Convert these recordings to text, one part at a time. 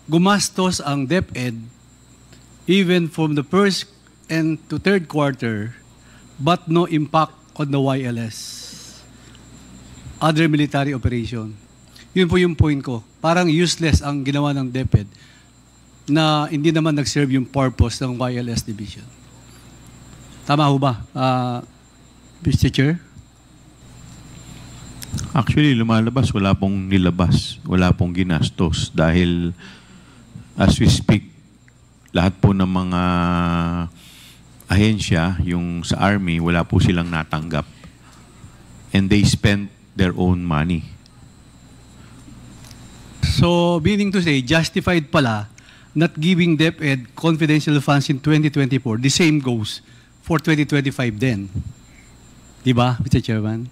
gumastos ang DepEd even from the first and to third quarter, but no impact on the YLS, other military operation. Yun po yung point ko. Parang useless ang ginawa ng DepEd na hindi naman nag-serve yung purpose ng YLS division. Tama ho ba, Mr. Chair? Actually, lumalabas, wala pong nilabas, wala pong ginastos dahil as we speak, lahat po ng mga ahensya, yung sa Army, wala po silang natanggap. And they spent their own money. So, meaning to say, justified pala not giving DepEd confidential funds in 2024. The same goes for 2025 then. Diba, Mr. Chairman?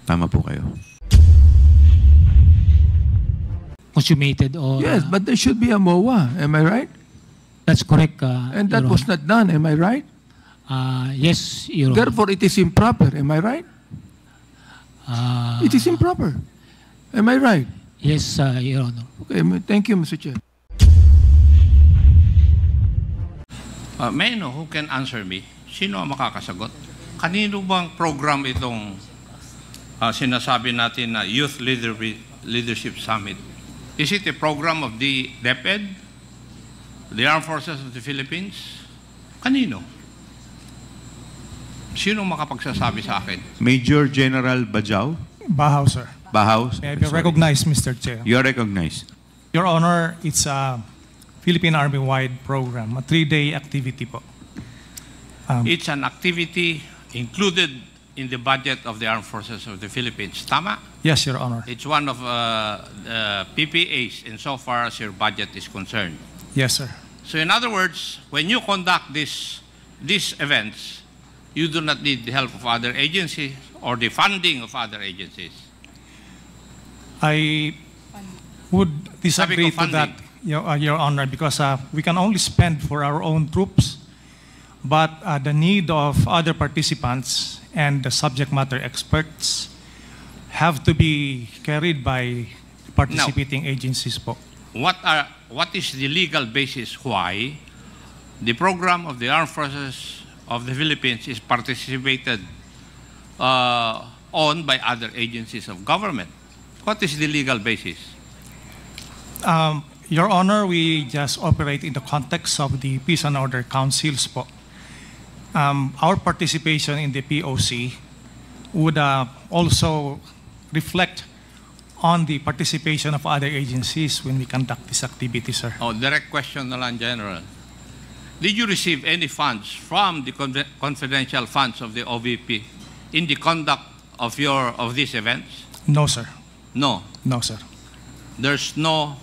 Tama po kayo. Consummated or... Yes, but there should be a MOA. Am I right? That's correct. And that was not done. Am I right? Yes, Your Honor. Therefore, it is improper. Am I right? It is improper. Am I right? Yes, Your Honor. Okay, thank you, Mr. Chair. May I know who can answer me? Sino ang makakasagot? Kanino bang program itong sinasabi natin na Youth Leadership Summit? Is it a program of the DepEd? The Armed Forces of the Philippines? Kanino? Sino makapagsasabi sa akin? Major General Bajau? Bahaw, sir. Bahaw? May I be recognized, Mr. Chair? You are recognized. Your Honor, it's a Philippine Army-wide program, a 3-day activity po. It's an activity included in the budget of the Armed Forces of the Philippines. Tama? Yes, Your Honor. It's one of PPAs insofar as your budget is concerned. Yes, sir. So in other words, when you conduct these events, you do not need the help of other agencies or the funding of other agencies. I would disagree to that, Your Honor, because we can only spend for our own troops, but the need of other participants and the subject matter experts have to be carried by participating agencies po. What is the legal basis why the program of the Armed Forces of the Philippines is participated on by other agencies of government? What is the legal basis? Your Honor, we just operate in the context of the Peace and Order Councils po. Our participation in the POC would also reflect on the participation of other agencies when we conduct this activity, sir. Oh, direct question na lang, General. Did you receive any funds from the confidential funds of the OVP in the conduct of these events? No, sir. No. No, sir. There's no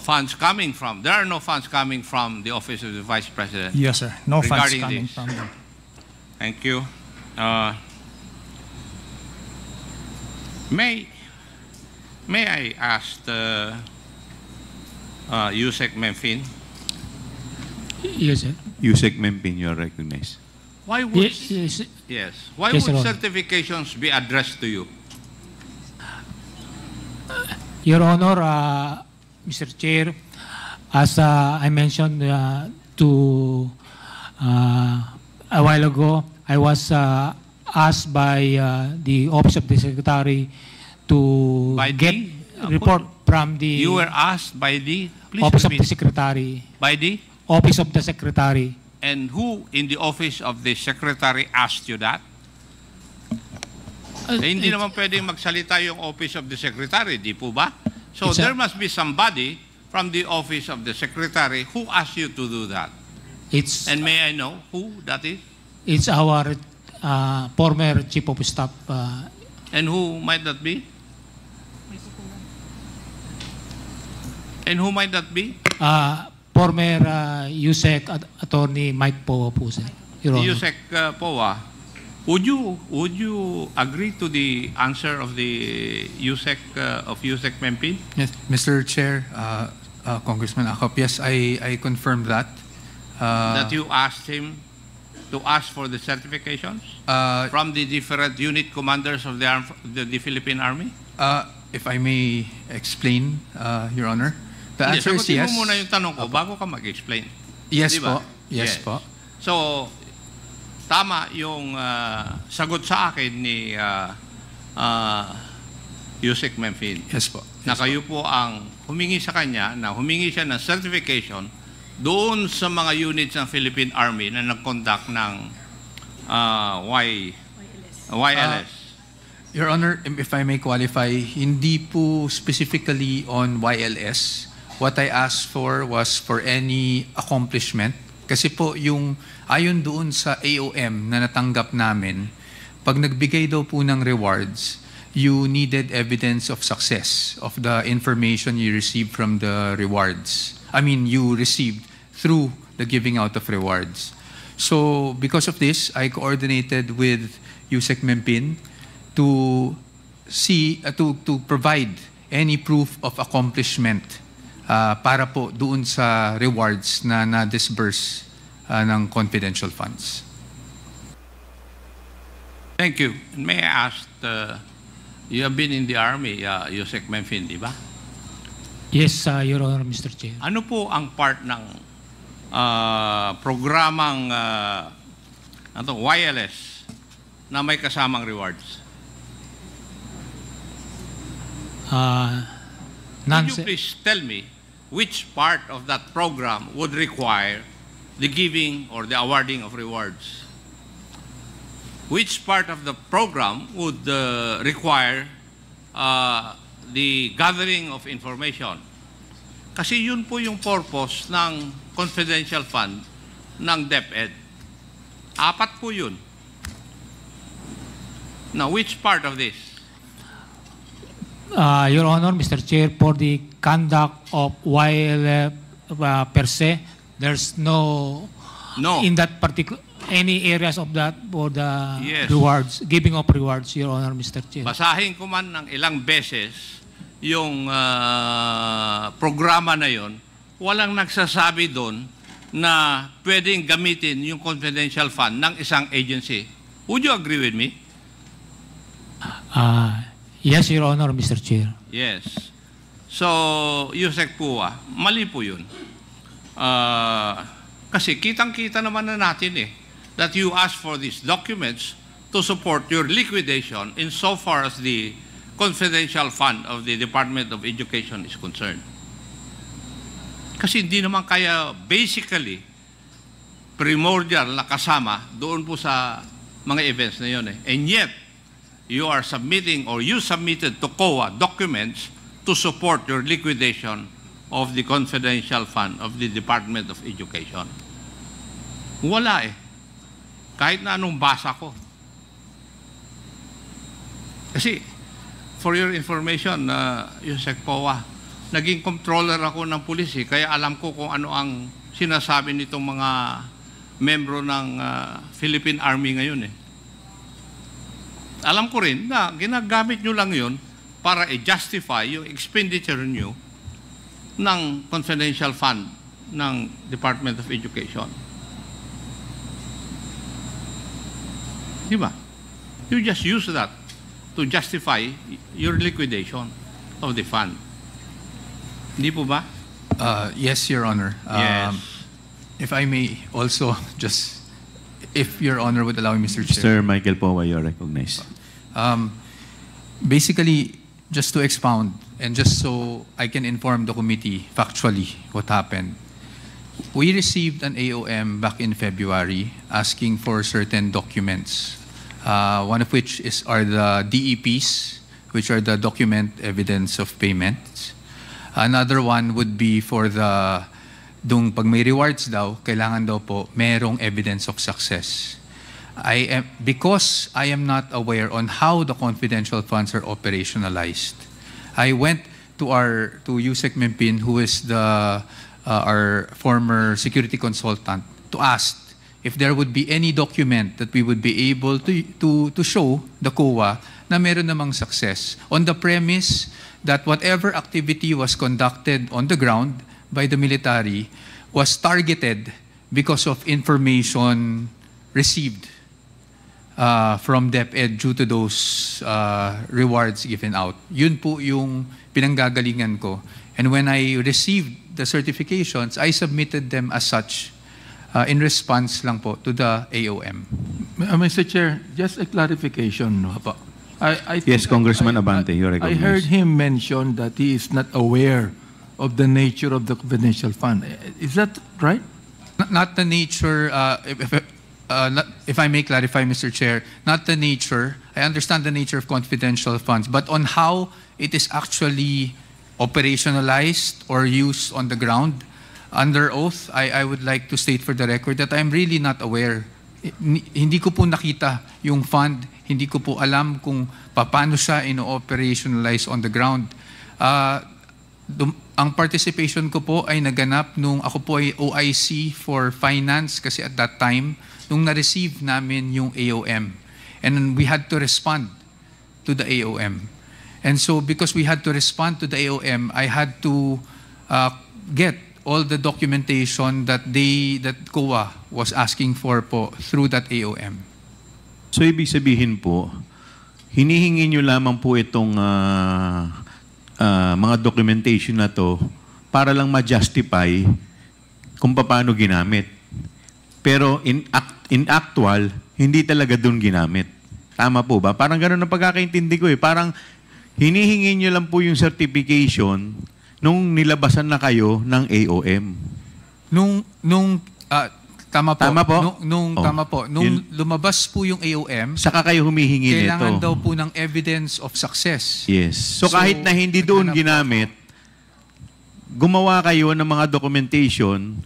funds coming from. There are no funds coming from the Office of the Vice President. Yes, sir. No funds regarding coming this. from them. Thank you. May I ask Yusek Memphine? Yes, sir. Yusek Mempin, you are recognized. Why would Yes. Why Yes, would Your Honor. certifications be addressed to you? Your Honor, Mr. Chair, as I mentioned to a while ago, I was asked by the Office of the Secretary to get report from the You were asked by the Office of the Secretary. by the Office of the Secretary. and who in the Office of the Secretary asked you that? Hindi naman pwedeng magsalita yung Office of the Secretary, di po ba? So there must be somebody from the Office of the Secretary who asked you to do that. And may I know who that is? It's our former Chief of Staff. And who might that be? And who might that be? Former USEC Attorney Mike Poa po, sir. Your Honor. Yusek Poa, would you agree to the answer of the Yusek Mempin? Yes, Mr. Chair, Congressman Acop, yes, I confirm that. That you asked him to ask for the certifications from the different unit commanders of the Philippine Army? If I may explain, Your Honor, The Hindi, answer is sagutin yes. mo muna yung tanong ko bago ka mag-explain. Yes Di ba? po. Yes po. So, tama yung sagot sa akin ni Yusek Memphis. Yes po. Na kayo po ang humingi sa kanya na humingi siya ng certification doon sa mga units ng Philippine Army na nag-conduct ng YLS. Your Honor, if I may qualify, hindi po specifically on YLS. What I asked for was for any accomplishment. Kasi po yung ayon doon sa AOM na natanggap namin, pag nagbigay daw po ng rewards, you needed evidence of success of the information you received from the rewards. You received through the giving out of rewards. So because of this, I coordinated with Yusek Mempin to provide any proof of accomplishment para po doon sa rewards na na-disburse ng confidential funds. Thank you. And may I ask, you have been in the Army, Yusek Memphis, di ba? Yes, Your Honor, Mr. Chair. Ano po ang part ng programang YLS na may kasamang rewards? Could you please tell me which part of that program would require the giving or the awarding of rewards? Which part of the program would require the gathering of information? Kasi yun po yung purpose ng confidential fund ng DepEd. 4 po yun. Now, which part of this? Your Honor, Mr. Chair, for the conduct of YLF per se, there's no in that particular any areas of that for the rewards, giving of rewards, Your Honor, Mr. Chair. Basahin ko man ng ilang beses yung programa na yon, walang nagsasabi doon na pwedeng gamitin yung confidential fund ng isang agency. Would you agree with me? Yes, Your Honor, Mr. Chair. Yes. So, Yusek po, mali po yun. Kasi kitang-kita naman na natin that you ask for these documents to support your liquidation insofar as the confidential fund of the Department of Education is concerned. Kasi hindi naman kaya basically primordial na kasama doon po sa mga events na yun. And yet, you are submitting or you submitted to COA documents to support your liquidation of the confidential fund of the Department of Education. Wala Kahit na anong basa ko. Kasi, for your information, Yusek COA, naging controller ako ng pulis kaya alam ko kung ano ang sinasabi nitong mga membro ng Philippine Army ngayon Alam ko rin na ginagamit nyo lang yun para i-justify yung expenditure nyo ng confidential fund ng Department of Education. Di ba? You just use that to justify your liquidation of the fund. Hindi po ba? Yes, Your Honor. Yes. If I may also just, if Your Honor would allow me, Mr. Chair. Sir Michael Powa, you're recognized. Basically, just to expound and just so I can inform the committee factually what happened. We received an AOM back in February asking for certain documents, one of which are the DEPs, which are the document evidence of payments. Another one would be for pag may rewards daw, kailangan daw po merong evidence of success. Because I am not aware on how the confidential funds are operationalized, I went to Yusek Mempin, who is our former security consultant, to ask if there would be any document that we would be able to show the COA na meron namang success, on the premise that whatever activity was conducted on the ground by the military was targeted because of information received from DepEd due to those rewards given out. Yun po yung pinanggagalingan ko. And when I received the certifications, I submitted them as such in response lang po to the AOM. Mr. Chair, just a clarification. No? Opo. I think Yes, Congressman Abante, you're I recognized. heard him mention that he is not aware of the nature of the confidential fund. Is that right? Not the nature, if I may clarify, Mr. Chair, not the nature. I understand the nature of confidential funds, but on how it is actually operationalized or used on the ground, under oath, I would like to state for the record that I'm really not aware. Hindi ko po nakita yung fund, hindi ko po alam kung paano siya ino-operationalize on the ground. Ang participation ko po ay naganap nung ako po ay OIC for finance kasi at that time, nung na-receive namin yung AOM. And we had to respond to the AOM. And so because we had to respond to the AOM, I had to get all the documentation that COA was asking for po through that AOM. So ibig sabihin po, hinihingi nyo lamang po itong mga documentation na to para lang ma-justify kung paano ginamit. Pero in actual, hindi talaga doon ginamit. Tama po ba? Parang gano'n ang pagkakaintindi ko eh. Parang hinihingi nyo lang po yung certification nung nilabasan na kayo ng AOM. Tama po. Tama po? Tama po. Nung lumabas po yung AOM, saka kayo humihingi nito. kailangan daw po ng evidence of success. Yes. So kahit na hindi doon ginamit, gumawa kayo ng mga documentation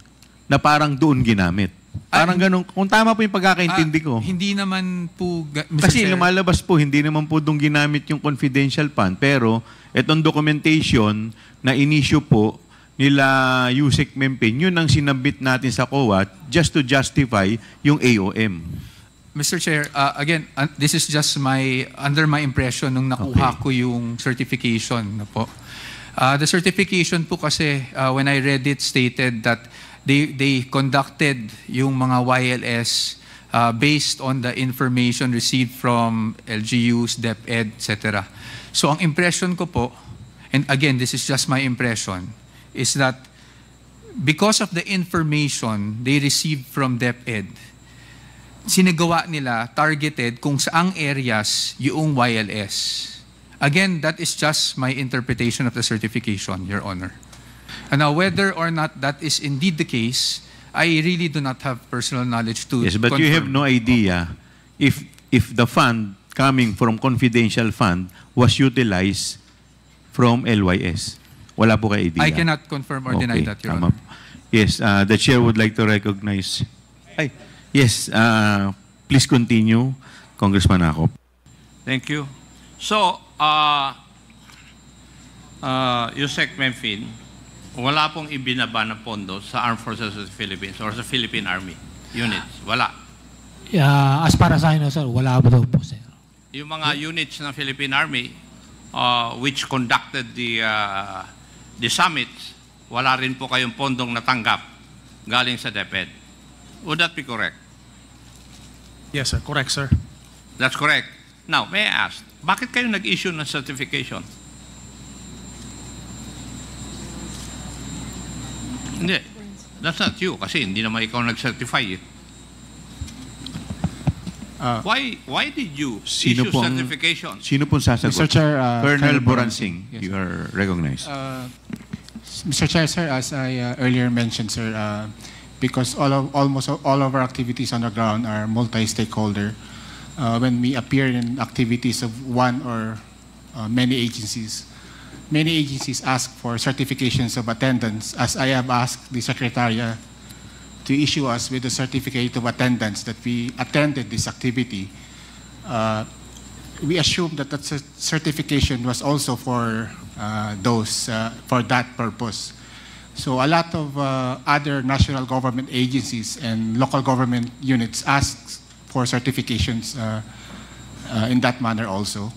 na parang doon ginamit. Parang ganun. Kung tama po yung pagkakaintindi ko. Hindi naman po, Mr. Kasi Chair, lumalabas po, hindi naman po doon ginamit yung confidential fund. Pero itong documentation na in-issue po nila Yusek Mempin, yun ang sinabit natin sa COA just to justify yung AOM. Mr. Chair, again, this is just under my impression nung nakuha ko yung certification na po. The certification po kasi, when I read it, stated that they conducted yung mga YLS based on the information received from LGUs, DepEd, etc. So ang impression ko po, and again, this is just my impression, is that because of the information they received from DepEd, sinagawa nila, targeted kung saang areas yung YLS. Again, that is just my interpretation of the certification, Your Honor. And now, whether or not that is indeed the case, I really do not have personal knowledge to Yes, but confirm. you have no idea if the fund coming from confidential fund was utilized from LYS. Wala po kayo idea. I cannot confirm or deny that, Your tama Honor. po. Yes, the chair would like to recognize. Yes, please continue, Congressman Acop. Thank you. So, Yusek Mempin, wala pong ibinaba na pondo sa Armed Forces of the Philippines or sa Philippine Army units. Wala. As para sa akin, sir, wala ba daw po, sir? Yung mga units ng Philippine Army which conducted the summits, wala rin po kayong pondong natanggap galing sa DepEd. Would that be correct? Yes, sir. Correct, sir. That's correct. Now, may I ask, bakit kayo nag-issue ng certification? Hindi. That's not you kasi hindi naman ikaw nag-certify eh. Why did you issue certification? Sino pong sasagot? Mr. Chair, Colonel Boransing, Yes, you are recognized. Mr. Chair, sir, as I earlier mentioned, sir, because almost all of our activities on the ground are multi-stakeholder. When we appear in activities of one or many agencies ask for certifications of attendance, as I have asked the Secretariat to issue us with a certificate of attendance that we attended this activity. We assume that that certification was also for for that purpose. So a lot of other national government agencies and local government units ask for certifications in that manner also.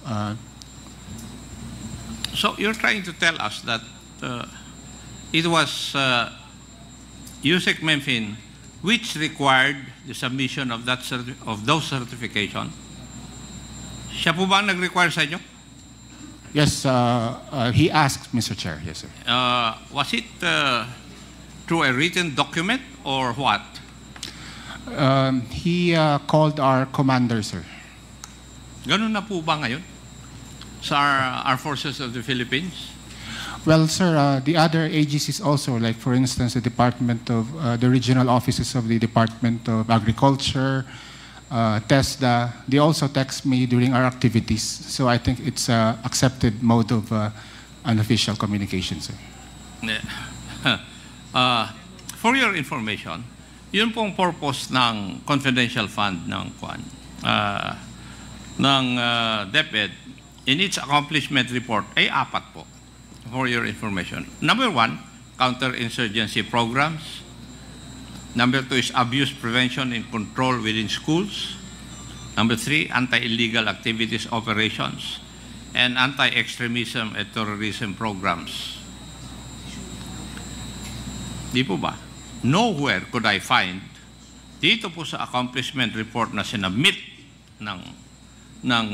So you're trying to tell us that it was Yusek Mempin which required the submission of those certification? Siya po ba ang nag-require sa inyo? Yes, he asked, Mr. Chair. Yes, sir. Was it through a written document or what? He called our commander, sir. Ganun na po ba ngayon sa Armed Forces of the Philippines? Well, sir, the other agencies also, like for instance, the Department of, the regional offices of the Department of Agriculture, TESDA, they also text me during our activities. So I think it's an accepted mode of unofficial communication, sir. For your information, yun pong purpose ng confidential fund ng DepEd in its accomplishment report ay 4 po. For your information. Number 1, counterinsurgency programs. Number 2 is abuse prevention and control within schools. Number 3, anti-illegal activities operations. And anti-extremism and terrorism programs. Di po ba? Nowhere could I find dito po sa accomplishment report na sinabmit ng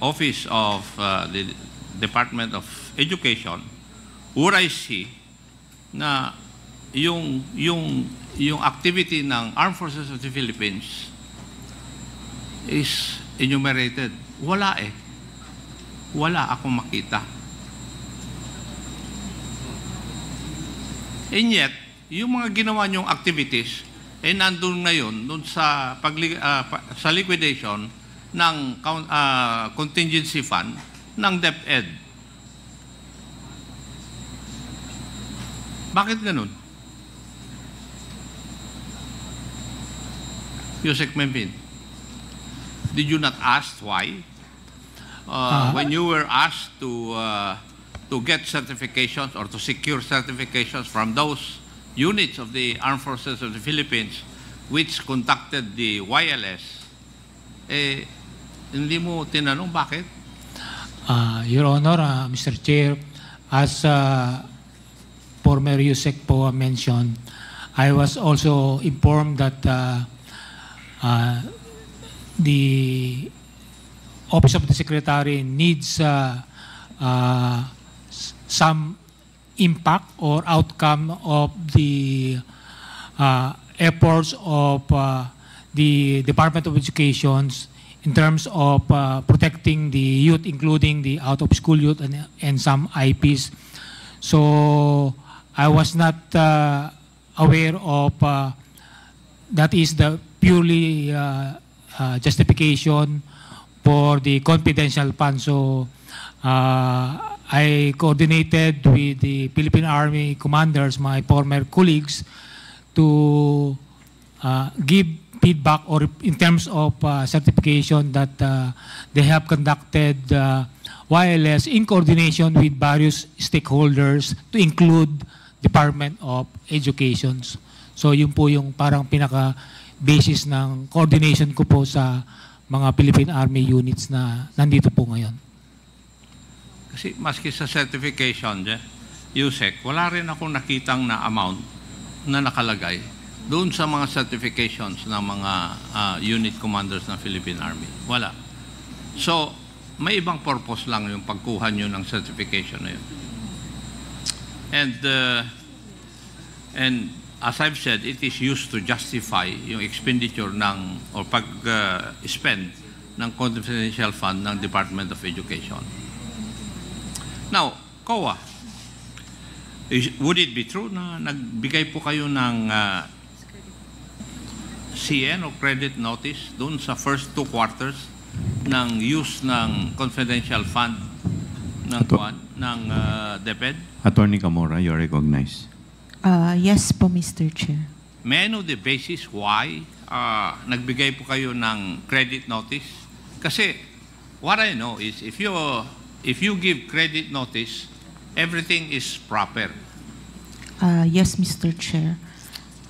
Office of the Department of Education, would I see na yung activity ng Armed Forces of the Philippines is enumerated. Wala eh. Wala akong makita. And yet, yung mga ginawa niyong activities ay nandun ngayon dun sa liquidation ng contingency fund ng DepEd. Bakit ganun? Yusek Mempin, did you not ask why? When you were asked to get certifications or to secure certifications from those units of the Armed Forces of the Philippines which conducted the YLS, hindi mo tinanong bakit? Your Honor, Mr. Chair, as former Yusek po mentioned, I was also informed that the Office of the Secretary needs some impact or outcome of the efforts of the Department of Education in terms of protecting the youth, including the out-of-school youth and some IPs. So I was not aware of that is the purely justification for the confidential fund. So I coordinated with the Philippine Army commanders, my former colleagues, to give feedback or in terms of certification that they have conducted YLS in coordination with various stakeholders to include Department of Education. So yun po yung parang pinaka-basis ng coordination ko po sa mga Philippine Army units na nandito po ngayon. Kasi maski sa certification, Yusek, wala rin akong nakitang na amount na nakalagay doon sa mga certifications ng mga unit commanders ng Philippine Army. Wala. So, may ibang purpose lang yung pagkuha nyo ng certification na yun. And as I've said, it is used to justify yung expenditure ng or pag-spend ng confidential fund ng Department of Education. Now, COA, would it be true na nagbigay po kayo ng CN o credit notice doon sa first 2 quarters ng use ng confidential fund ng DepEd? Attorney Camora, you're recognized. Yes po, Mr. Chair. May I know the basis why nagbigay po kayo ng credit notice? Kasi what I know is if you give credit notice, everything is proper. Yes, Mr. Chair.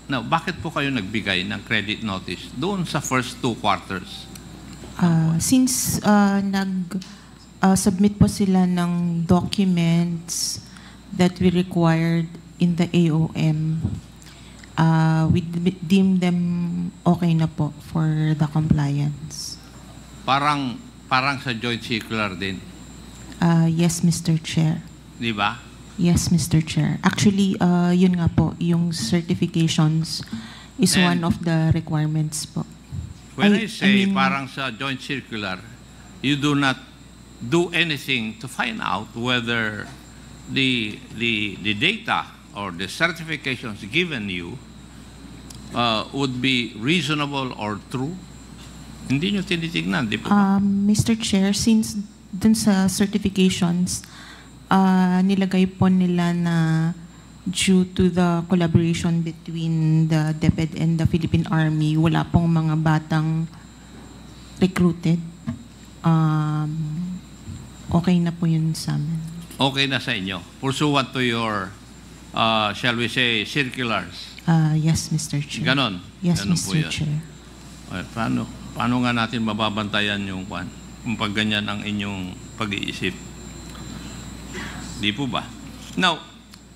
Now, bakit po kayo nagbigay ng credit notice doon sa first 2 quarters? Since submit po sila ng documents that we required in the AOM, we deem them okay na po for the compliance. Parang sa joint circular din. Yes, Mr. Chair. Di ba? Yes, Mr. Chair. Actually, yun nga po, yung certifications is And one of the requirements po. When I say mean, parang sa joint circular, you do not do anything to find out whether the data or the certifications given you would be reasonable or true. Hindi nyo tinitignan, di po ba? Mr. Chair, since dun sa certifications, nilagay po nila na due to the collaboration between the DepEd and the Philippine Army, wala pong mga batang recruited. Okay na po yun sa amin. Okay na sa inyo. Pursuant to your, shall we say, circulars. Yes, Mr. Chair. Ganon. Yes, Ganon po Mr. yun. Chair. Paano nga natin mababantayan yung kung pag ganyan ang inyong pag-iisip? Di po ba? Now,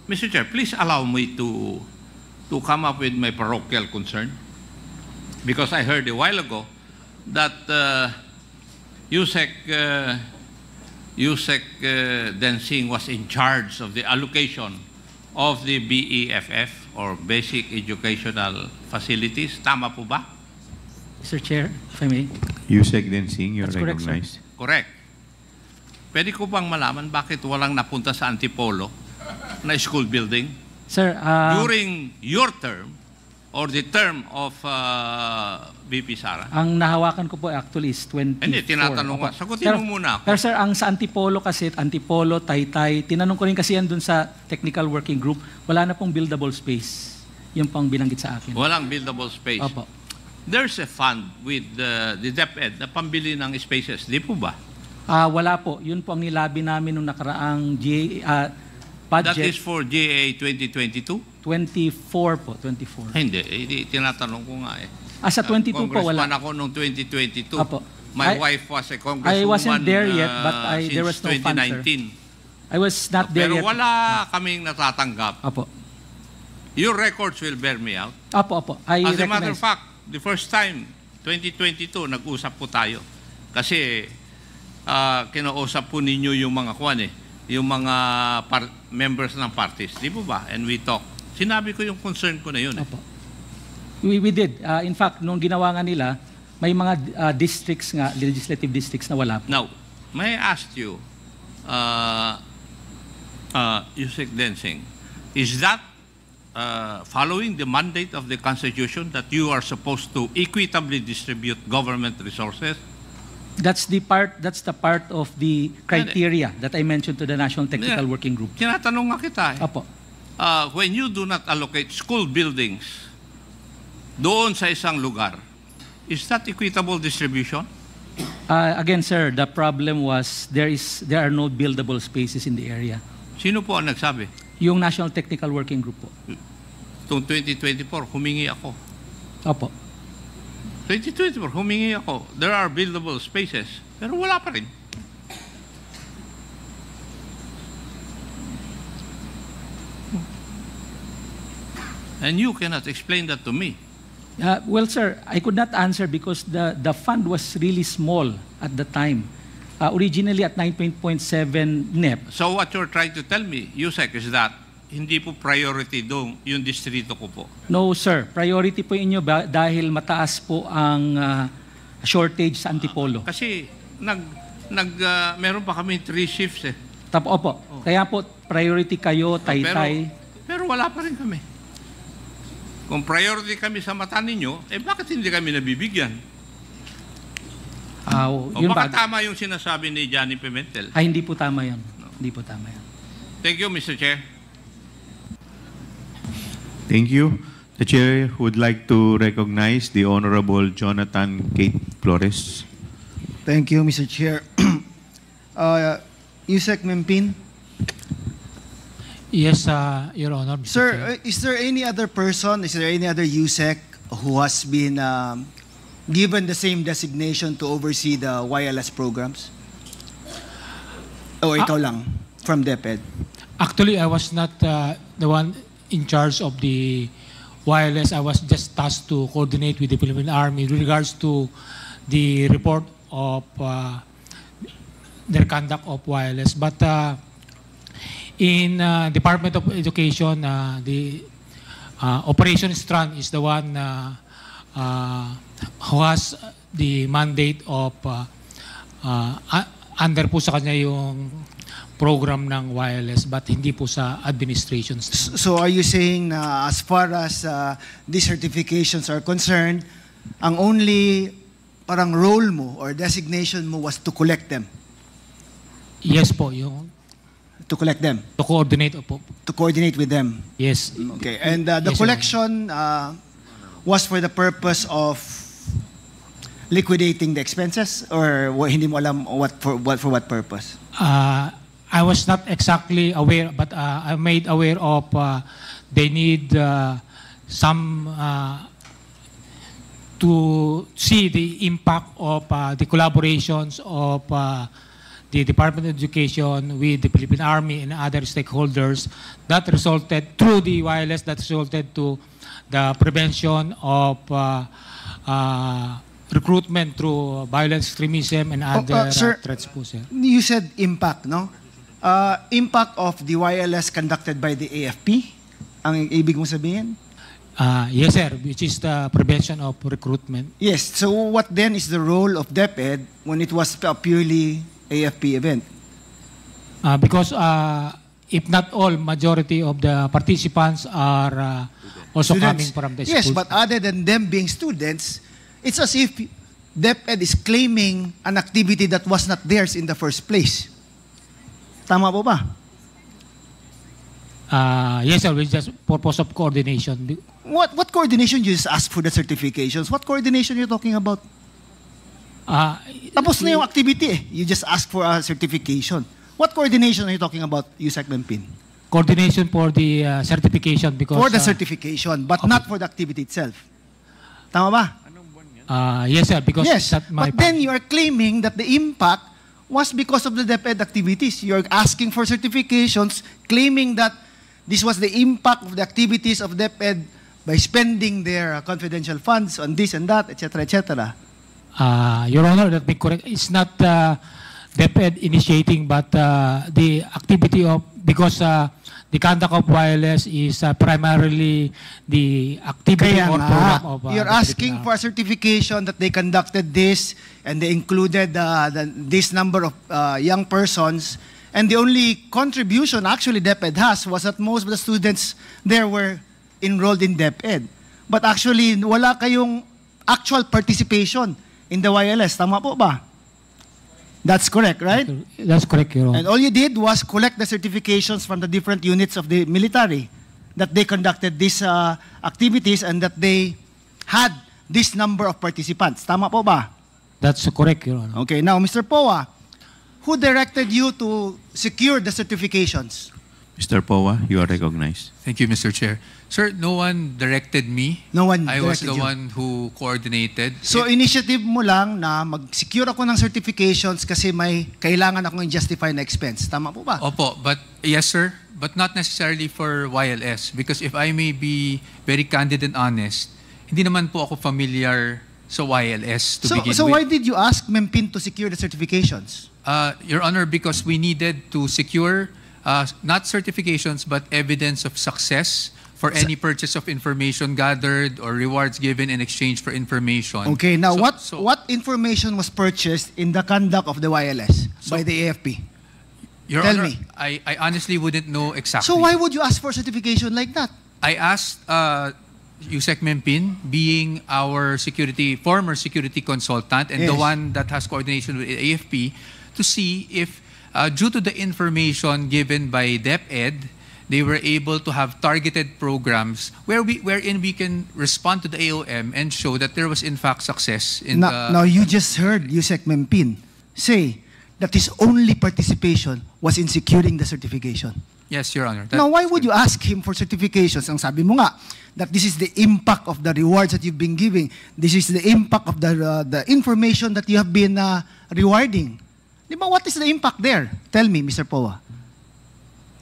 Mr. Chair, please allow me to come up with my parochial concern. Because I heard a while ago that Yusek Densing was in charge of the allocation of the BEFF or Basic Educational Facilities. Tama po ba? Mr. Chair, if I may. Yusek Densing, you're That's correct, recognized. Correct. Pwede ko bang malaman bakit walang napunta sa Antipolo na school building? Sir, during your term or the term of VP Sara? ang nahawakan ko po actually is 24. Hindi, tinatanong Opo. nga. Sagutin mo muna ako. Pero sir, ang sa Antipolo kasi, Antipolo, Taytay, tinanong ko rin kasi yan dun sa technical working group, wala na pong buildable space. Yung pang binanggit sa akin. Walang buildable space. Opo. There's a fund with the DepEd na pambili ng spaces. Di po ba? Wala po. Yun po ang nilabi namin nung nakaraang budget. That is for GA 2022? 24 po, 24. Hindi, tinatanong ko nga eh. Sa 22 po, wala. Congressman ako noong 2022. Opo. My wife was a congresswoman I wasn't there yet, but there was no since fund, 2019. I was not there Pero yet. wala kaming natatanggap. Opo. Your records will bear me out. Opo. I As a matter of recognize. fact, the first time, 2022, nag-usap po tayo. Kasi kinausap po ninyo yung mga yung mga members ng parties. Di po ba? And we talk. Sinabi ko yung concern ko na yun. Opo. We did. In fact, nung ginawa nga nila, may mga districts nga, legislative districts na wala. Now, may I ask you, Yusek Densing, is that following the mandate of the Constitution that you are supposed to equitably distribute government resources? That's the part of the criteria that I mentioned to the National Technical Working Group. Tinatanong nga kita eh. Opo. When you do not allocate school buildings doon sa isang lugar, is that equitable distribution? Again, sir, the problem was there are no buildable spaces in the area. Sino po ang nagsabi? Yung National Technical Working Group po. Itong 2024, humingi ako. Opo. 2024, humingi ako. There are buildable spaces, pero wala pa rin. And you cannot explain that to me. Well, sir, I could not answer because the fund was really small at the time. Originally at 9.7 NEP. So what you're trying to tell me, Yusek, is that hindi po priority doon yung distrito ko po? No, sir. Priority po inyo dahil mataas po ang shortage sa Antipolo. Kasi meron pa kami 3 shifts eh. Opo. Kaya po priority kayo, Taytay. Pero wala pa rin kami. Kung priority kami sa mata ninyo, bakit hindi kami nabibigyan? Baka tama yung sinasabi ni Johnny Pimentel. Hindi po tama yun. No. Hindi po tama yun. Thank you, Mr. Chair. Thank you. The Chair would like to recognize the Honorable Jonathan Kate Flores. Thank you, Mr. Chair. Yusek Mempin. Yes, Your Honor. Mr. Sir, Chair. is there any other person, is there any other Yusek who has been given the same designation to oversee the YLS programs? O ikaw lang, from DepEd? Actually, I was not the one in charge of the wireless. I was just tasked to coordinate with the Philippine Army with regards to the report of their conduct of wireless. But in Department of Education, the Operation Strand is the one who has the mandate of under po sa kanya yung program ng wireless, but hindi po sa administration. So are you saying na as far as these certifications are concerned, ang only parang role mo or designation mo was to collect them? Yes po, yung to collect them? To coordinate po. To coordinate with them? Yes. Okay. And the yes, collection was for the purpose of liquidating the expenses, or hindi mo alam for what purpose? I was not exactly aware, but I'm made aware of they need some to see the impact of the collaborations of the Department of Education with the Philippine Army and other stakeholders that resulted through the wireless, that resulted to the prevention of recruitment through violent extremism and other sir, threats po, sir. You said impact, no? Impact of the wireless conducted by the AFP? Ang ibig mong sabihin? Yes, sir, which is the prevention of recruitment. Yes. So what then is the role of DepEd when it was a purely AFP event? Because if not all, majority of the participants are also students. coming from the yes, schools. but other than them being students, it's as if DepEd is claiming an activity that was not theirs in the first place. Tama po ba? Yes, sir, with just purpose of coordination. What coordination? You just ask for the certifications. What coordination are you talking about? Tapos na yung activity eh. You just ask for a certification. What coordination are you talking about, Yusek Mempin? Coordination for the certification because... For the certification, but not for the activity itself. Tama ba? Yes, sir, because yes, that's my but then you are claiming that the impact was because of the DepEd activities. You're asking for certifications, claiming that this was the impact of the activities of DepEd by spending their confidential funds on this and that, etc., etc. Your Honor, that be correct. It's not DepEd initiating, but the activity of, because the conduct of wireless is primarily the activity Kaya or nga, program of... you're asking for a certification that they conducted this and they included this number of young persons, and the only contribution actually DepEd has was that most of the students there were enrolled in DepEd. But actually, wala kayong actual participation in the wireless. Tama po ba? That's correct, right? That's correct, Your Honor. And all you did was collect the certifications from the different units of the military that they conducted these activities and that they had this number of participants. Tama po ba? That's correct, Your Honor. Okay, now, Mr. Poa, who directed you to secure the certifications? Mr. Poa, you are recognized. Thank you, Mr. Chair. Sir, no one directed me. No one I was the directed you. one who coordinated. So, initiative mo lang na mag-secure ako ng certifications kasi may kailangan akong i-justify na expense. Tama po ba? Opo, but yes, sir, but not necessarily for YLS. Because if I may be very candid and honest, hindi naman po ako familiar sa YLS to begin so with. why did you ask Mempin to secure the certifications? Your Honor, because we needed to secure not certifications but evidence of success for any purchase of information gathered or rewards given in exchange for information. Okay, now what information was purchased in the conduct of the wireless by the AFP? Your Tell Honor, me. I honestly wouldn't know exactly. So why would you ask for certification like that? I asked Yusek Mempin, being our former security consultant and the Yes. one that has coordination with AFP, to see if due to the information given by DepEd, they were able to have targeted programs wherein we can respond to the AOM and show that there was in fact success in Now you just heard Yusek Mempin say that his only participation was in securing the certification. Yes, Your Honor. Now why would you ask him for certifications? Ang sabi mo nga, that this is the impact of the rewards that you've been giving. This is the impact of the information that you have been rewarding. Di ba, what is the impact there? Tell me, Mr. Poa.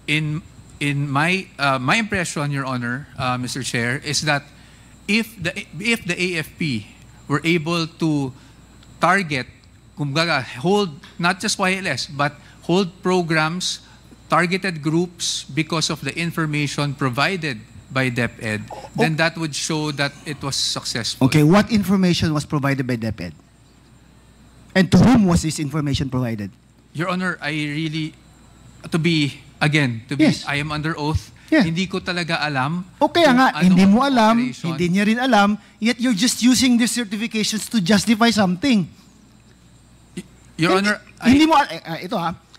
In my impression, Your Honor, Mr. Chair, is that if the AFP were able to target kumbaga, hold not just YLS, but hold programs, targeted groups because of the information provided by DepEd, then that would show that it was successful. Okay, what information was provided by DepEd? And to whom was this information provided? Your Honor, I really, Yes. I am under oath. Yeah. Hindi ko talaga alam. O kaya nga, kung hindi ano mo ang alam, operation. hindi niya rin alam, yet you're just using these certifications to justify something. Your Honor, Hindi mo,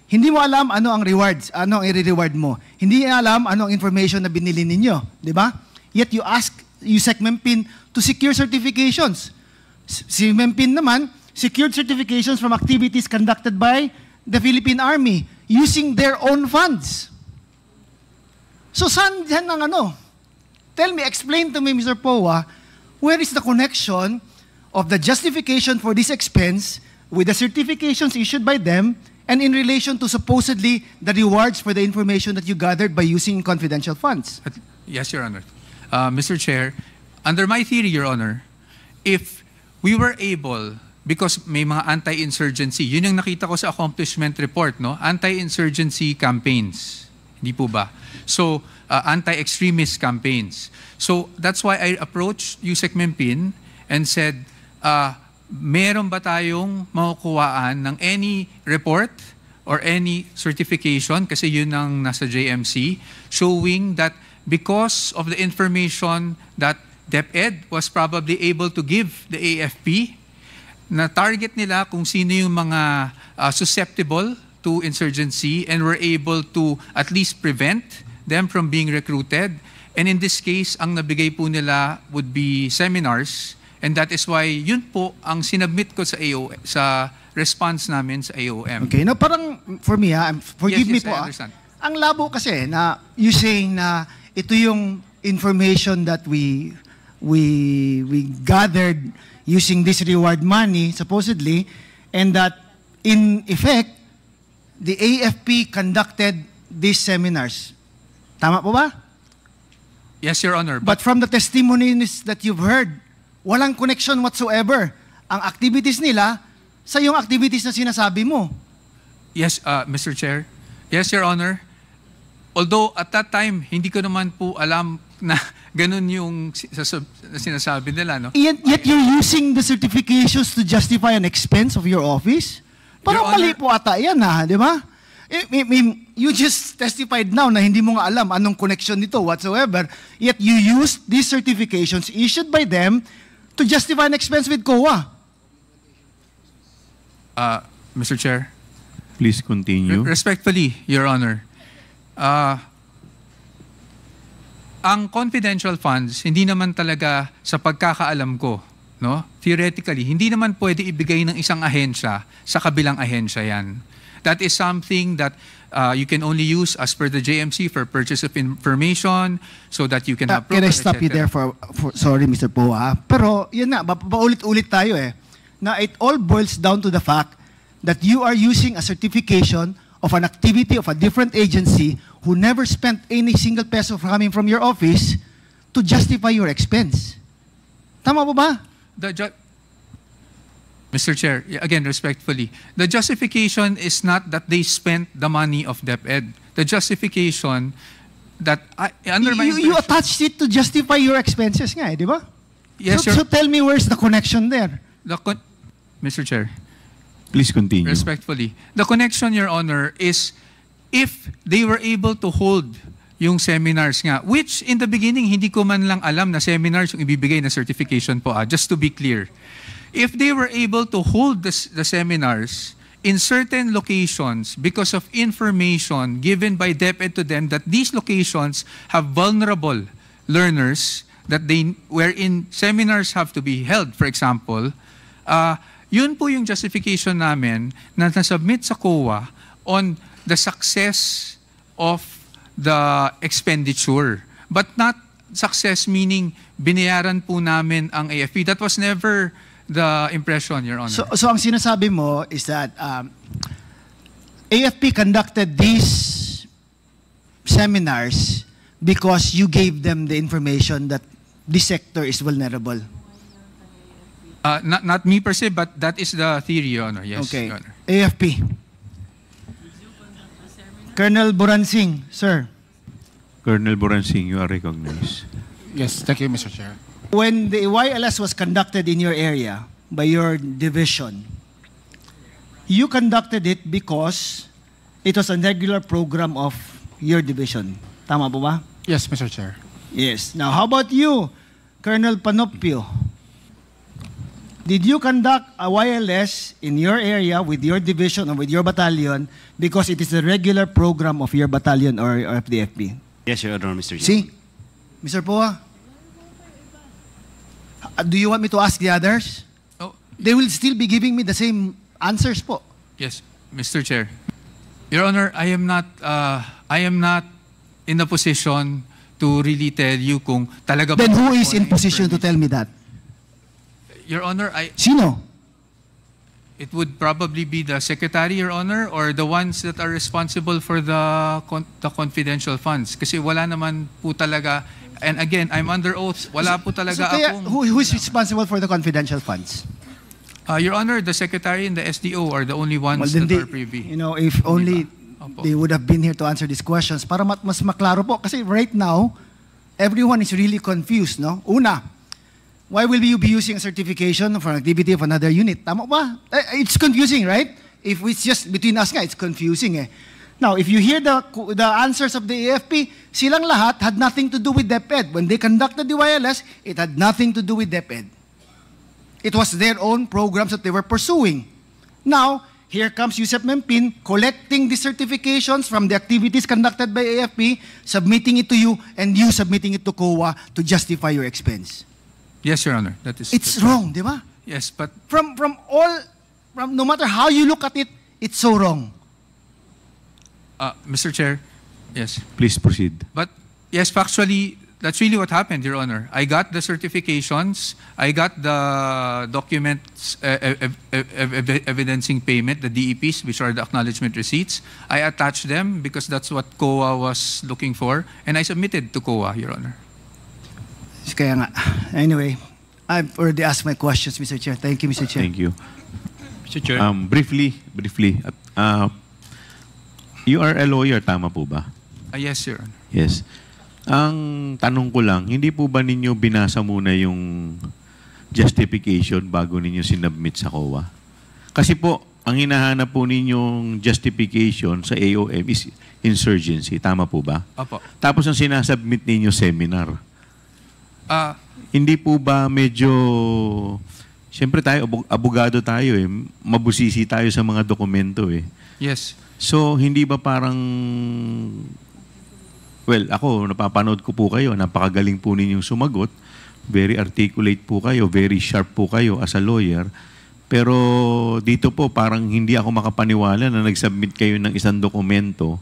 hindi mo alam ano ang rewards, ano ang i-reward mo. Hindi niya alam ano ang information na binili ninyo. Di ba? Yet you ask USEC Mempin to secure certifications. Si Mempin naman, secured certifications from activities conducted by the Philippine Army using their own funds. So saan dyan ang ano? Tell me, explain to me, Mr. Poa, where is the connection of the justification for this expense with the certifications issued by them and in relation to supposedly the rewards for the information that you gathered by using confidential funds? Yes, Your Honor. Mr. Chair, under my theory, Your Honor, if we were able, because may mga anti-insurgency, yun yung nakita ko sa accomplishment report, no? Anti-insurgency campaigns. Hindi po ba? So, anti-extremist campaigns. So, that's why I approached USEC Mempin and said, meron ba tayong makukuhaan ng any report or any certification, kasi yun ang nasa JMC, showing that because of the information that DepEd was probably able to give the AFP, na target nila kung sino yung mga susceptible to insurgency and were able to at least prevent them from being recruited. And in this case, ang nabigay po nila would be seminars. And that is why yun po ang sinubmit ko sa response namin sa AOM. Okay, no, parang for me, forgive me po. I understand. Ang labo kasi na you saying na ito yung information that we gathered using this reward money, supposedly, and that in effect, the AFP conducted these seminars. Tama po ba? Yes, Your Honor. But from the testimonies that you've heard, walang connection whatsoever ang activities nila sa yung activities na sinasabi mo. Yes, Mr. Chair. Yes, Your Honor. Although at that time, hindi ko naman po alam na ganun yung sinasabi nila, no? Yet you're using the certifications to justify an expense of your office? Parang mali po ata yan, di ba? You just testified now na hindi mo nga alam anong connection nito whatsoever, yet you used these certifications issued by them to justify an expense with COA. Mr. Chair. Please continue. Respectfully, Your Honor. Ang confidential funds, hindi naman talaga sa pagkakaalam ko, no? Theoretically, hindi naman pwede ibigay ng isang ahensya sa kabilang ahensya yan. That is something that you can only use as per the JMC for purchase of information so that you can have Can I stop you there for sorry, Mr. Poa? Pero yun na, paulit-ulit tayo na it all boils down to the fact that you are using a certification of an activity of a different agency who never spent any single peso coming from your office to justify your expense. Tama po ba? Mr. Chair, again, respectfully, the justification is not that they spent the money of DepEd. The justification that, under my you attached it to justify your expenses nga, di ba? Yes, so tell me where's the connection there? Mr. Chair. Please continue. Respectfully. The connection, Your Honor, is if they were able to hold yung seminars nga, which in the beginning, hindi ko man lang alam na seminars yung ibibigay na certification po, just to be clear. If they were able to hold the seminars in certain locations because of information given by DepEd to them that these locations have vulnerable learners that wherein seminars have to be held, for example, yun po yung justification namin na nasubmit sa COA on the success of the expenditure. But not success meaning binayaran po namin ang AFP. That was never the impression, Your Honor. So ang sinasabi mo is that AFP conducted these seminars because you gave them the information that this sector is vulnerable. Not me per se, but that is the theory, Your Honor. Yes, Okay. Your Honor. AFP. Colonel Buransing, sir. Colonel Boransing, you are recognized. Yes, thank you, Mr. Chair. When the YLS was conducted in your area by your division, you conducted it because it was a regular program of your division. Tama po ba? Yes, Mr. Chair. Yes. Now, how about you, Colonel Panopio? Did you conduct a YLS in your area with your division or with your battalion because it is a regular program of your battalion or of the FP? Yes, Your Honor, Mr. Chair. See? Mr. Poa? Do you want me to ask the others? Oh. They will still be giving me the same answers po. Yes, Mr. Chair. Your Honor, I am not in a position to really tell you kung talaga ba. Then who is in position to tell me that? Your Honor, Sino? it would probably be the Secretary, Your Honor, or the ones that are responsible for the confidential funds. Kasi wala naman po talaga, and again, I'm under oath, wala po talaga So kaya, akong. who is responsible for the confidential funds? Your Honor, the Secretary and the SDO are the only ones Well, then that are privy. You know, if only Opo. they would have been here to answer these questions para mas maklaro po. Kasi right now, everyone is really confused, no? Una, why will you be using a certification for an activity of another unit? Tama ba? It's confusing, right? If it's just between us nga, it's confusing eh. Now, if you hear the answers of the AFP, silang lahat had nothing to do with DepEd. When they conducted the YLS, it had nothing to do with DepEd. It was their own programs that they were pursuing. Now, here comes Yusef Mempin collecting the certifications from the activities conducted by AFP, submitting it to you, and you submitting it to COA to justify your expense. Yes, Your Honor. That's wrong, di ba? Yes, but From no matter how you look at it, it's so wrong. Mr. Chair, yes. Please proceed. But yes, factually, that's really what happened, Your Honor. I got the certifications, I got the documents evidencing payment, the DEPs, which are the acknowledgement receipts. I attached them because that's what COA was looking for, and I submitted to COA, Your Honor. Kaya nga. Anyway, I've already asked my questions, Mr. Chair. Thank you, Mr. Chair. Thank you. Mr. Chair. Briefly, you are a lawyer, tama po ba? Yes, Your Honor. Yes. Ang tanong ko lang, hindi po ba ninyo binasa muna yung justification bago ninyo sinubmit sa COA? Kasi po, ang hinahanap po ninyong justification sa AOM is insurgency. Tama po ba? Opo. Tapos ang sinasubmit ninyo seminar. Hindi po ba medyo... Siyempre tayo, abogado tayo eh. Mabusisi tayo sa mga dokumento eh. Yes. So, hindi ba parang... Well, ako, napapanood ko po kayo. Napakagaling po ninyong sumagot. Very articulate po kayo. Very sharp po kayo as a lawyer. Pero dito po, parang hindi ako makapaniwala na nag-submit kayo ng isang dokumento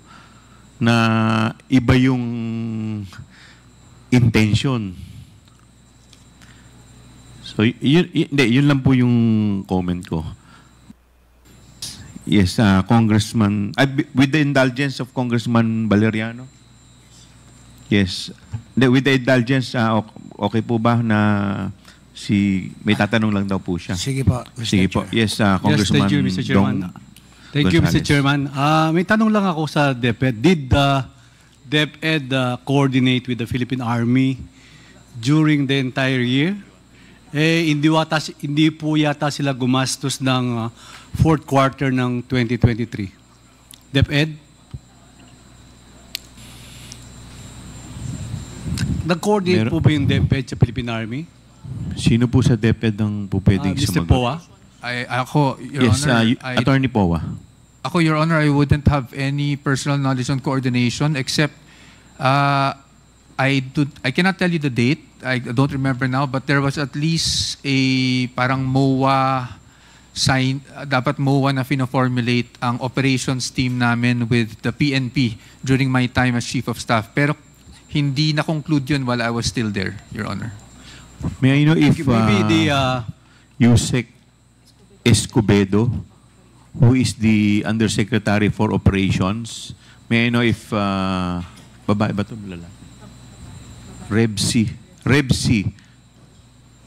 na iba yung intention. So, yun lang po yung comment ko. Yes, Congressman, with the indulgence of Congressman Valeriano. Yes. With the indulgence, okay po ba na may tatanong lang daw po siya? Sige po, Mr. Sige po. Yes, Congressman Yes, thank you, Mr. Chairman. Thank you, Mr. Chairman. May tanong lang ako sa DepEd. Did DepEd coordinate with the Philippine Army during the entire year? Hindi po yata sila gumastos ng fourth quarter ng 2023. DepEd? Nag-coordinate po ba yung DepEd sa Philippine Army? Sino po sa DepEd ang po pwedeng Mr. sumagot? Poa? Ako, Your yes, Honor. Attorney Poa. Ako, Your Honor, I wouldn't have any personal knowledge on coordination except I cannot tell you the date. I don't remember now, but there was at least a parang MOA sign, dapat MOA na fina-formulate ang operations team namin with the PNP during my time as Chief of Staff. Pero hindi na-conclude yun while I was still there, Your Honor. May I know if maybe the Yusek Escobedo, who is the Undersecretary for Operations, may I know if babae ba ito? Rebsi.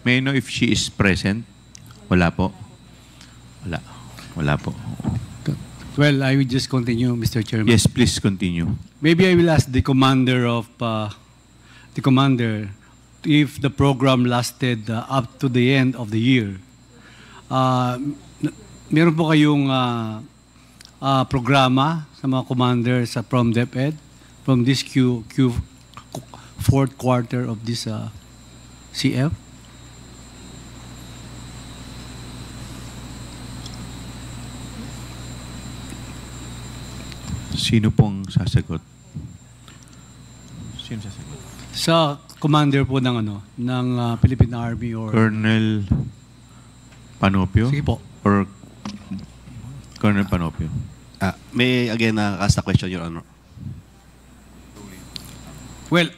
May I know if she is present? Wala po. Wala po. Well, I will just continue, Mr. Chairman. Yes, please continue. Maybe I will ask the commander if the program lasted up to the end of the year. Meron po kayong programa sa mga commander from DepEd from this fourth quarter of this CF? Sino pong sasagot? Sino sasagot? Sa commander po ng Philippine Army or Colonel Panopio? Sige po. Or Colonel Panopio? May again ask the question, Your Honor. Well,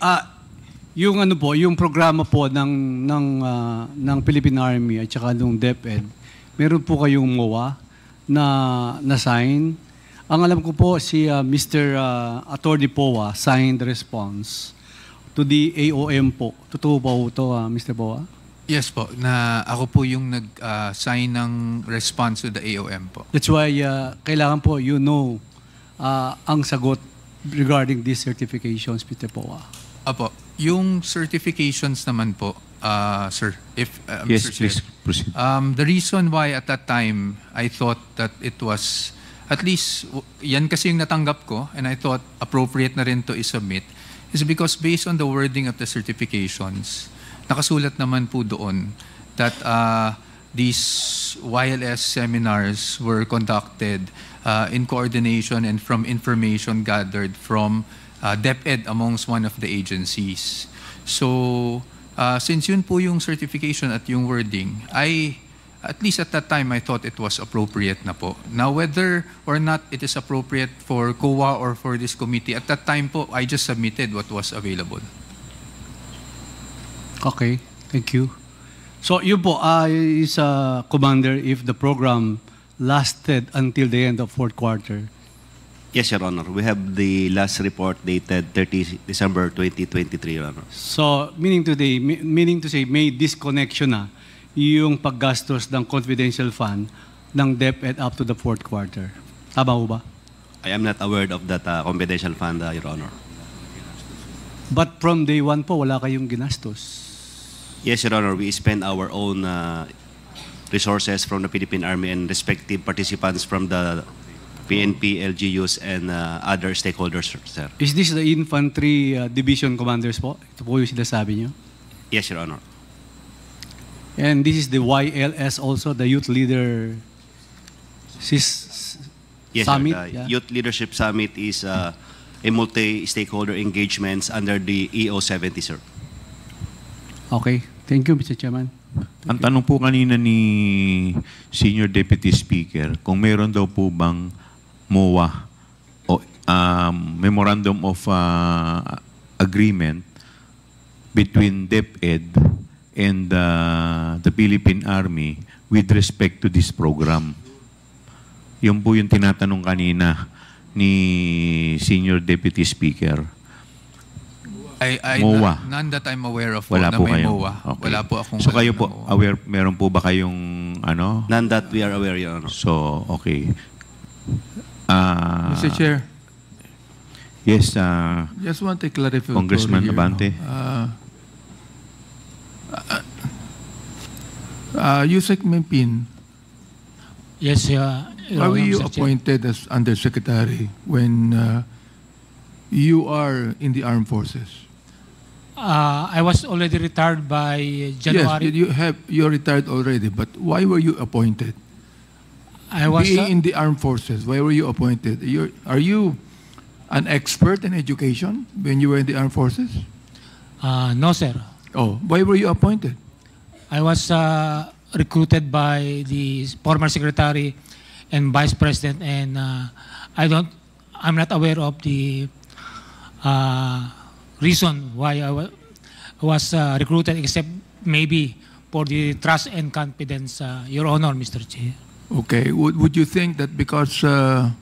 yung programa po ng Philippine Army at saka ng DepEd, meron po kayong MOA na sign. Ang alam ko po si Mr. Attorney Poa signed the response to the AOM po. Totoo ba ito, Mr. Poa? Yes po, na ako po yung nag-sign ng response to the AOM po. That's why kailangan po ang sagot regarding these certifications, Mr. Poa. Apo, yung certifications naman po, sir, if yes, Mr. please Chair, proceed. the reason why at that time I thought that it was at least yan kasi yung natanggap ko and I thought appropriate na rin to isubmit is because based on the wording of the certifications, nakasulat naman po doon that these YLS seminars were conducted in coordination and from information gathered from DepEd amongst one of the agencies. So, since yun po yung certification at yung wording, at least at that time, I thought it was appropriate na po. Now, whether or not it is appropriate for COA or for this committee, at that time po, I just submitted what was available. Okay, thank you. So, yun po, is Commander, if the program lasted until the end of fourth quarter? Yes, Your Honor. We have the last report dated 30 December 2023, Your Honor. So, meaning to say, may disconnection na yung paggastos ng confidential fund ng DepEd up to the fourth quarter. Tama ho ba? I am not aware of that confidential fund, Your Honor. But from day one po, wala kayong ginastos? Yes, Your Honor. We spend our own resources from the Philippine Army and respective participants from the PNP, LGUs, and other stakeholders, sir. Is this the infantry division commanders po? Ito po yung sinasabi nyo? Yes, Your Honor. And this is the YLS also, the Youth Leader Yes, Summit? Sir, the Youth Leadership Summit is a multi-stakeholder engagements under the EO70, sir. Okay. Thank you, Mr. Chairman. Ang tanong po kanina ni Senior Deputy Speaker, kung meron daw po bang MOA o Memorandum of Agreement between DepEd and the Philippine Army with respect to this program. Yun po yung tinatanong kanina ni Senior Deputy Speaker. MOA. None that I'm aware of. Wala po may kayo. MOA. Okay. Wala po akong so kayo po, MOA. aware, meron po ba kayong ano? None that we are aware, Your Honor. So, okay. Mr. Chair. Yes, Just want to clarify. Congressman Abante. Yusek Mempin, Yes, why were you Mr. Chair. appointed as Undersecretary when you are in the armed forces? I was already retired by January. Yes, you're retired already, but why were you appointed? I was Being in the armed forces, why were you appointed? Are you an expert in education when you were in the armed forces? no, sir. Oh, why were you appointed? I was recruited by the former secretary and vice president, and I'm not aware of the reason why I was recruited, except maybe for the trust and confidence, Your Honor, Mr. Chair. Okay, would you think that because the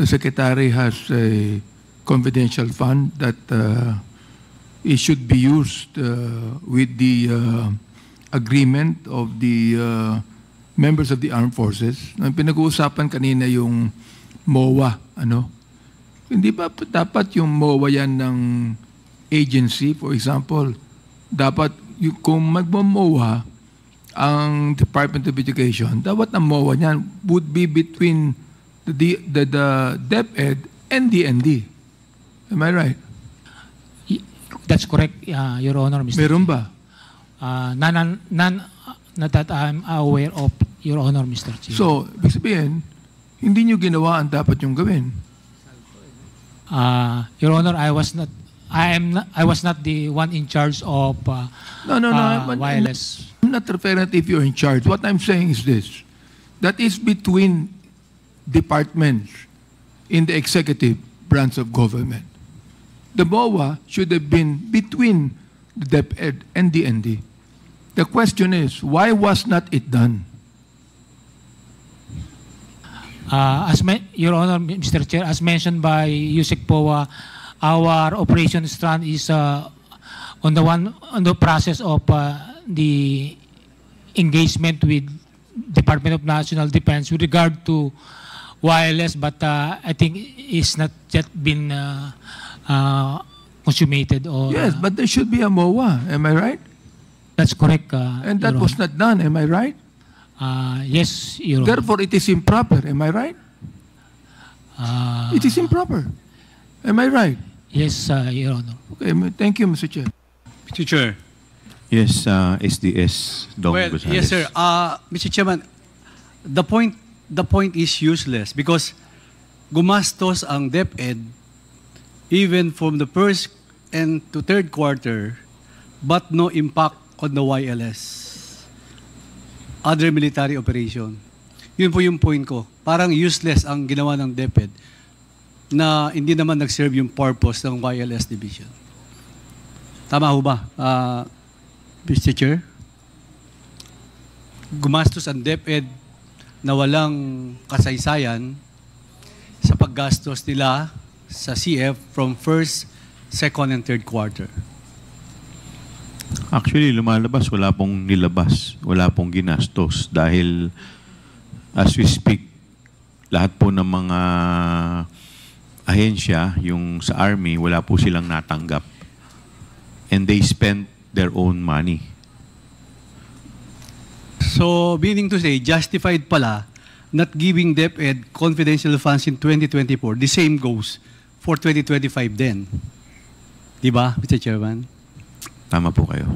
secretary has a confidential fund that it should be used with the agreement of the members of the armed forces. Ang pinag-uusapan kanina yung MOA, ano? Hindi ba dapat yung MOA yan ng agency? For example, dapat kung magmo-MOA ang Department of Education, dapat ang MOA niyan would be between the DepEd and DND. Am I right? That's correct, Your Honor, Mr. Meron ba? None that I'm aware of, Your Honor, Mr. Chair. So, ibig sabihin, hindi nyo ginawa ang dapat yung gawin. Your Honor, I was not the one in charge of wireless. I'm not referring to if you're in charge. What I'm saying is this. That is between departments in the executive branch of government. The MOA should have been between the DepEd and the ND. The question is, why was not it done? Your Honor, Mr. Chair, as mentioned by Yusek Poa, our operation strand is on the process of the engagement with Department of National Defense with regard to wireless, but I think it's not yet been consummated. Or, yes, but there should be a MOA. Am I right? That's correct. And that was not done. Am I right? Yes, Your Honor. Therefore, it is improper. Am I right? It is improper. Am I right? Yes, Your Honor. Okay, thank you, Mr. Chair. Mr. Chair. Yes, SDS, Dong Well, Gonzales. yes, sir. Mr. Chairman, the point is useless because gumastos ang DepEd even from the first and to third quarter, but no impact on the YLS, other military operation. Yun po yung point ko. Parang useless ang ginawa ng DepEd na hindi naman nag-serve yung purpose ng YLS division. Tama ho ba, Mr. Chair? Gumastos ang DepEd na walang kasaysayan sa paggastos nila sa CF from first, second, and third quarter. Actually, lumalabas, wala pong nilabas, wala pong ginastos dahil as we speak, lahat po ng mga ahensya, yung sa Army, wala po silang natanggap. And they spent their own money. So, meaning to say, justified pala not giving DepEd confidential funds in 2024. The same goes for 2025 then. Diba, Mr. Chairman? Tama po kayo.